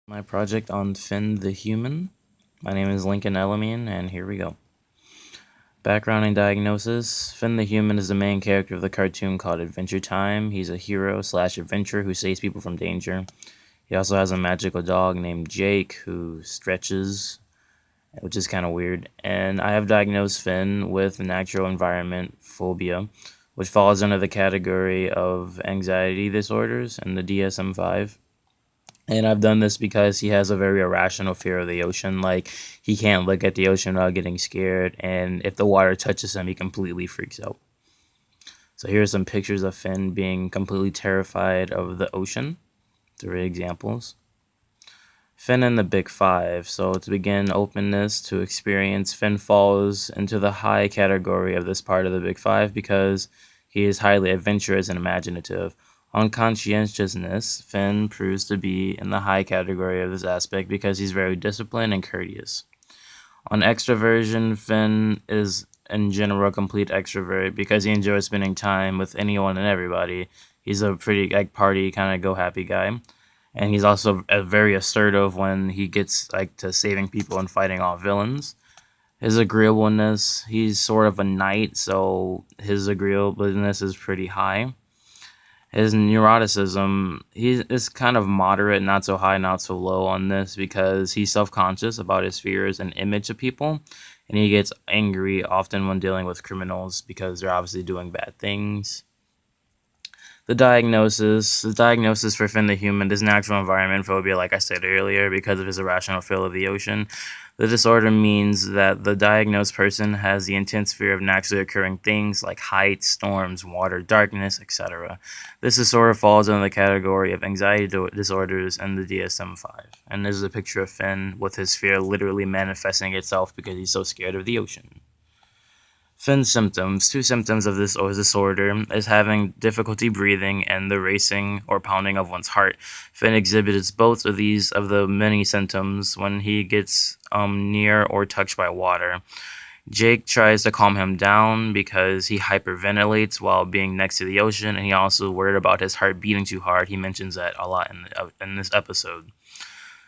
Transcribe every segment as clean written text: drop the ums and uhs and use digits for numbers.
My project on Finn the Human. My name is Lincoln El-Amin, and here we go. Background and diagnosis. Finn the Human is the main character of the cartoon called Adventure Time. He's a hero/adventurer who saves people from danger. He also has a magical dog named Jake who stretches, which is kind of weird. And I have diagnosed Finn with natural environment phobia, which falls under the category of anxiety disorders in the DSM-5. And I've done this because he has a very irrational fear of the ocean. Like, he can't look at the ocean without getting scared, and if the water touches him, he completely freaks out. So here's some pictures of Finn being completely terrified of the ocean. 3 examples. Finn and the Big Five. So to begin openness to experience, Finn falls into the high category of this part of the Big Five because he is highly adventurous and imaginative. On conscientiousness, Finn proves to be in the high category of this aspect because he's very disciplined and courteous. On extroversion, Finn is in general a complete extrovert because he enjoys spending time with anyone and everybody. He's a pretty party kind of go happy guy, and he's also very assertive when he gets to saving people and fighting off villains. His agreeableness, he's sort of a knight, so his agreeableness is pretty high. His neuroticism, he is kind of moderate, not so high, not so low on this because he's self-conscious about his fears and image of people, and he gets angry often when dealing with criminals because they're obviously doing bad things. The diagnosis for Finn the Human is natural environment phobia, like I said earlier, because of his irrational fear of the ocean. The disorder means that the diagnosed person has the intense fear of naturally occurring things like heights, storms, water, darkness, etc. This disorder falls under the category of anxiety disorders in the DSM-5. And this is a picture of Finn with his fear literally manifesting itself because he's so scared of the ocean. Finn's symptoms. Two symptoms of this disorder is having difficulty breathing and the racing or pounding of one's heart. Finn exhibits both of these of the many symptoms when he gets near or touched by water. Jake tries to calm him down because he hyperventilates while being next to the ocean, and he also worried about his heart beating too hard. He mentions that a lot in this episode.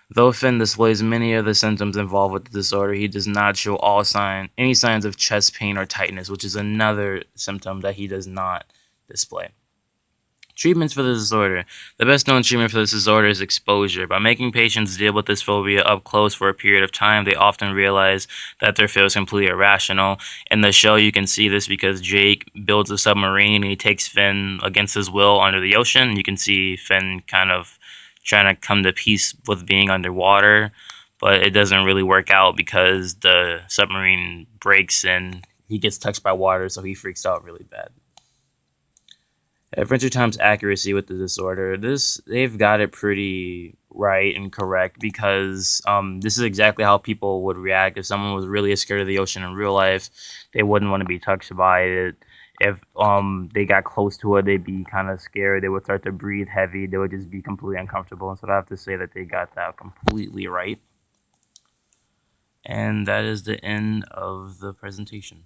Though Finn displays many of the symptoms involved with the disorder, he does not show any signs of chest pain or tightness, which is another symptom that he does not display. Treatments for the disorder. The best known treatment for this disorder is exposure. By making patients deal with this phobia up close for a period of time, they often realize that their fear is completely irrational. In the show, you can see this because Jake builds a submarine and he takes Finn against his will under the ocean. You can see Finn kind of trying to come to peace with being underwater, but it doesn't really work out because the submarine breaks and he gets touched by water, so he freaks out really bad. Adventure Time's accuracy with the disorder. They've got it pretty right and correct because this is exactly how people would react if someone was really scared of the ocean in real life. They wouldn't want to be touched by it. If they got close to it, they'd be kind of scared. They would start to breathe heavy. They would just be completely uncomfortable. And so I have to say that they got that completely right. And that is the end of the presentation.